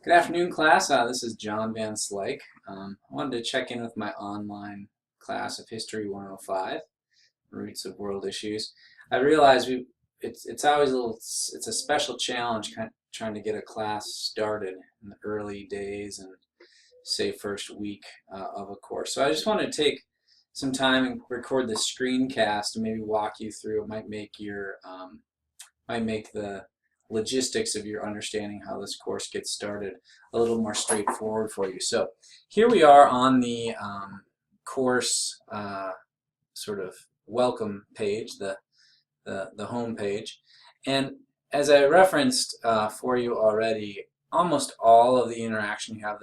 Good afternoon, class. This is John Van Slyke. I wanted to check in with my online class of History 105, Roots of World Issues. I realize it's always it's a special challenge trying to get a class started in the early days and say first week of a course. So I just wanted to take some time and record this screencast and maybe walk you through. It might make the logistics of your understanding how this course gets started a little more straightforward for you. So here we are on the course sort of welcome page, the home page. And as I referenced for you already, almost all of the interaction you have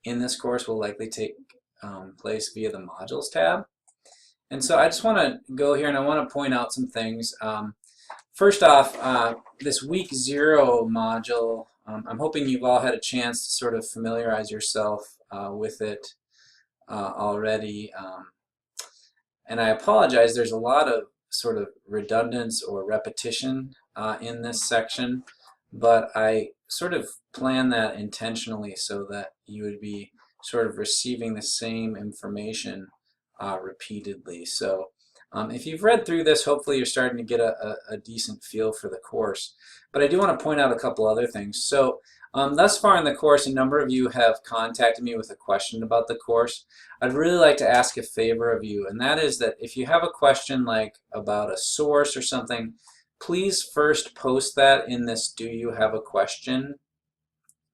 in this course will likely take place via the Modules tab. And so I just want to go here and I want to point out some things. First off, this week 0 module, I'm hoping you've all had a chance to sort of familiarize yourself with it already. And I apologize, there's a lot of sort of redundance or repetition in this section, but I sort of planned that intentionally so that you would be sort of receiving the same information repeatedly. So if you've read through this, hopefully you're starting to get a decent feel for the course. But I do want to point out a couple other things. So thus far in the course, a number of you have contacted me with a question about the course. I'd really like to ask a favor of you, and that is that if you have a question like about a source or something, please first post that in this Do You Have a Question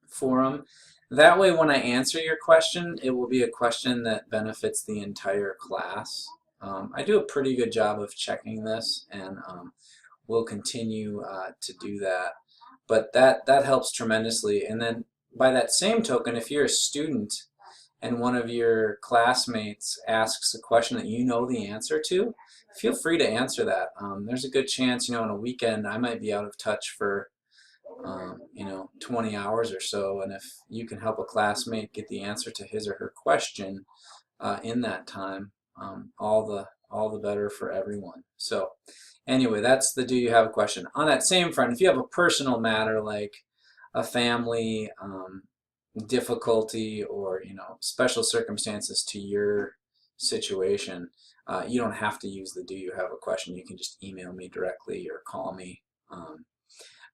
forum. That way when I answer your question, it will be a question that benefits the entire class. I do a pretty good job of checking this, and we'll continue to do that. But that helps tremendously. And then by that same token, if you're a student and one of your classmates asks a question that you know the answer to, feel free to answer that. There's a good chance, on a weekend I might be out of touch for 20 hours or so, and if you can help a classmate get the answer to his or her question in that time, all the better for everyone. So anyway, that's the Do You Have a Question. On that same front, if you have a personal matter like a family difficulty or special circumstances to your situation, you don't have to use the Do You Have a Question. You can just email me directly or call me.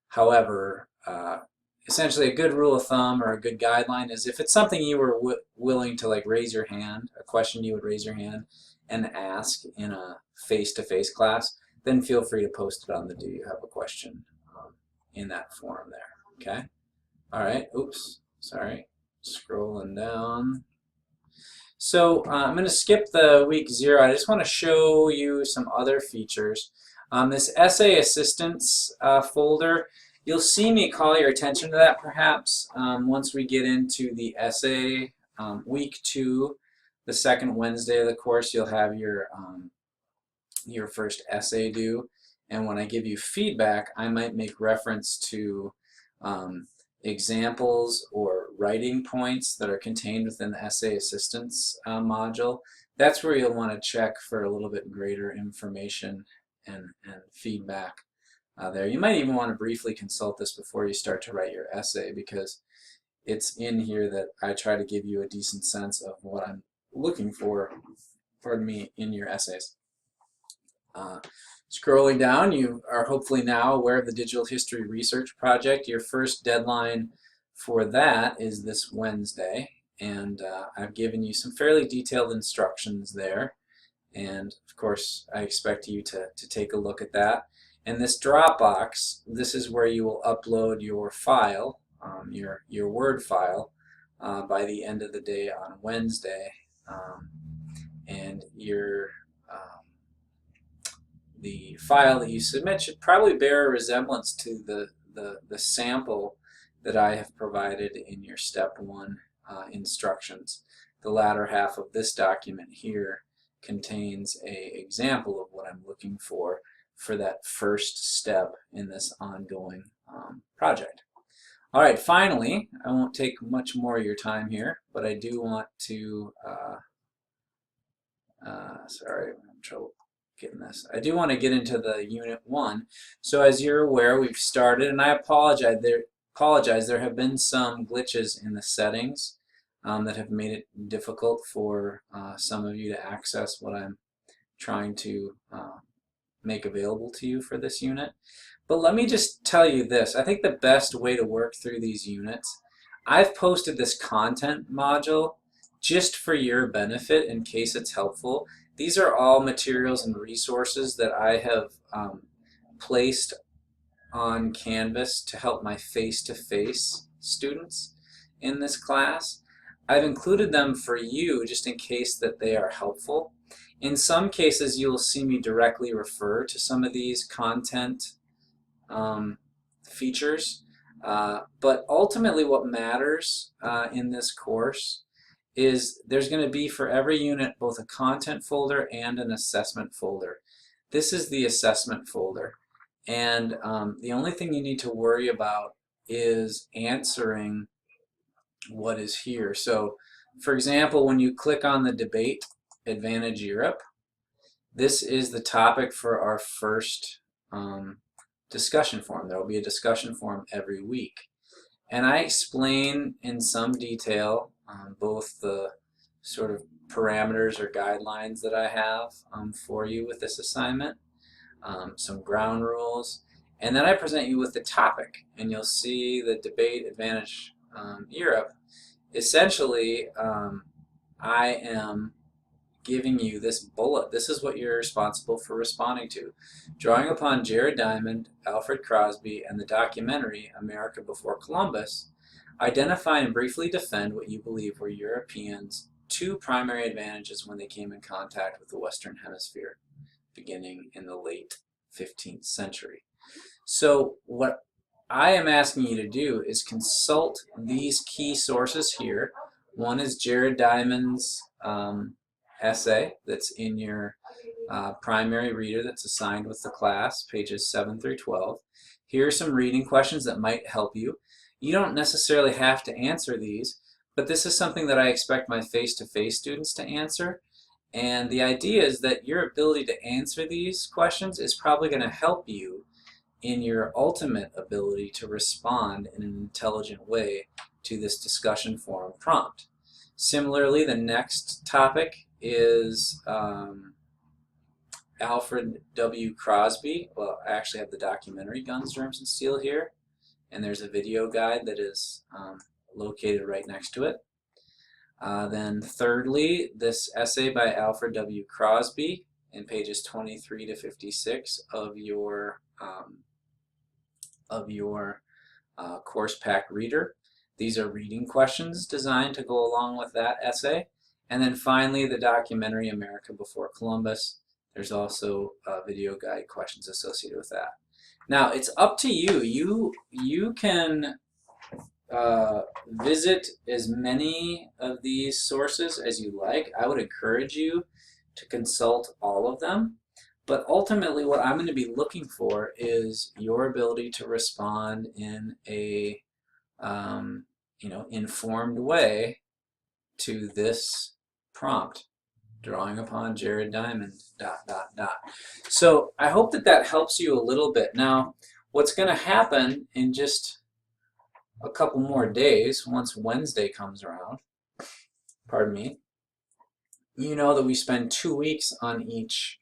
However, essentially a good rule of thumb or a good guideline is if it's something you were willing to raise your hand, a question you would raise your hand and ask in a face-to-face class, then feel free to post it on the Do You Have a Question in that forum there, okay? All right, oops, sorry, scrolling down. So I'm going to skip the week 0. I just want to show you some other features. This essay assistance folder, you'll see me call your attention to that perhaps once we get into the essay. Week 2, the second Wednesday of the course, you'll have your first essay due. And when I give you feedback, I might make reference to examples or writing points that are contained within the essay assistance module. That's where you'll want to check for a little bit greater information and feedback there. You might even want to briefly consult this before you start to write your essay, because it's in here that I try to give you a decent sense of what I'm looking for, pardon me, in your essays. Scrolling down, you are hopefully now aware of the Digital History Research Project. Your first deadline for that is this Wednesday, and I've given you some fairly detailed instructions there. And of course, I expect you to take a look at that. And this Dropbox, this is where you will upload your file, your Word file, by the end of the day on Wednesday. And the file that you submit should probably bear a resemblance to the sample that I have provided in your Step 1 instructions. The latter half of this document here contains an example of what I'm looking for that first step in this ongoing project. All right, finally, I won't take much more of your time here, but I do want to, sorry, I'm having trouble getting this. I do want to get into the Unit 1. So as you're aware, we've started, and I apologize, apologize. There have been some glitches in the settings that have made it difficult for some of you to access what I'm trying to make available to you for this unit. But let me just tell you this. I think the best way to work through these units, I've posted this content module just for your benefit in case it's helpful. These are all materials and resources that I have placed on Canvas to help my face-to-face students in this class. I've included them for you just in case that they are helpful. In some cases, you'll see me directly refer to some of these content features, but ultimately what matters in this course is there's going to be for every unit both a content folder and an assessment folder. This is the assessment folder, and the only thing you need to worry about is answering what is here. So for example, when you click on the debate Advantage Europe, this is the topic for our first discussion forum. There will be a discussion forum every week. And I explain in some detail both the sort of parameters or guidelines that I have for you with this assignment, some ground rules, and then I present you with the topic. And you'll see the debate Advantage Europe. Essentially, I am giving you this bullet. This is what you're responsible for responding to. Drawing upon Jared Diamond, Alfred Crosby, and the documentary America Before Columbus, identify and briefly defend what you believe were Europeans' two primary advantages when they came in contact with the Western Hemisphere, beginning in the late 15th century. So what I am asking you to do is consult these key sources here. One is Jared Diamond's essay that's in your primary reader that's assigned with the class, pages 7 through 12. Here are some reading questions that might help you. You don't necessarily have to answer these, but this is something that I expect my face-to-face students to answer. And the idea is that your ability to answer these questions is probably going to help you in your ultimate ability to respond in an intelligent way to this discussion forum prompt. Similarly, the next topic is Alfred W. Crosby. Well, I actually have the documentary Guns, Germs, and Steel here, and there's a video guide that is located right next to it. Then thirdly, this essay by Alfred W. Crosby in pages 23 to 56 of your course pack reader. These are reading questions designed to go along with that essay. And then finally, the documentary America Before Columbus. There's also video guide questions associated with that. Now, it's up to you. You can visit as many of these sources as you like. I would encourage you to consult all of them. But ultimately, what I'm going to be looking for is your ability to respond in a informed way to this prompt, drawing upon Jared Diamond, ... So I hope that that helps you a little bit. Now, what's going to happen in just a couple more days, once Wednesday comes around, pardon me, you know that we spend 2 weeks on each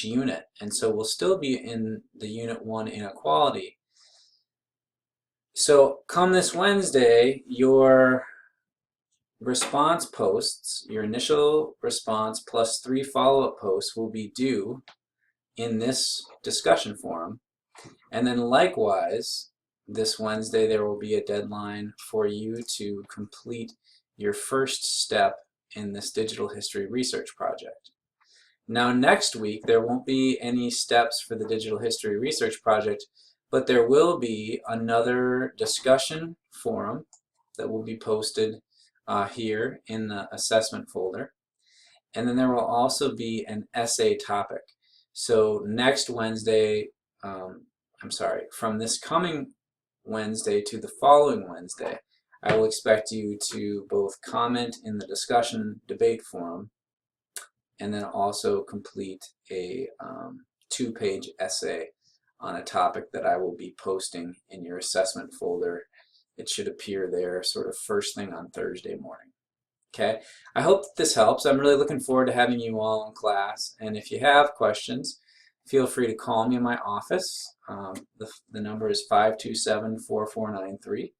unit, and so we'll still be in the Unit 1 inequality. So come this Wednesday, your response posts, your initial response plus 3 follow-up posts will be due in this discussion forum. And then likewise, this Wednesday there will be a deadline for you to complete your first step in this digital history research project. Now next week there won't be any steps for the digital history research project, but there will be another discussion forum that will be posted here in the assessment folder. And then there will also be an essay topic. So next Wednesday, from this coming Wednesday to the following Wednesday, I will expect you to both comment in the discussion debate forum and then also complete a 2-page essay on a topic that I will be posting in your assessment folder. It should appear there sort of first thing on Thursday morning. Okay, I hope that this helps. I'm really looking forward to having you all in class, and if you have questions, feel free to call me in my office. The number is 527-4493.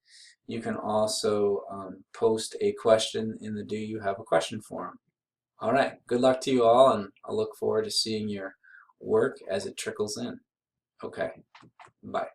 You can also post a question in the Do You Have a Question forum. All right, good luck to you all, and I'll look forward to seeing your work as it trickles in. Okay, bye.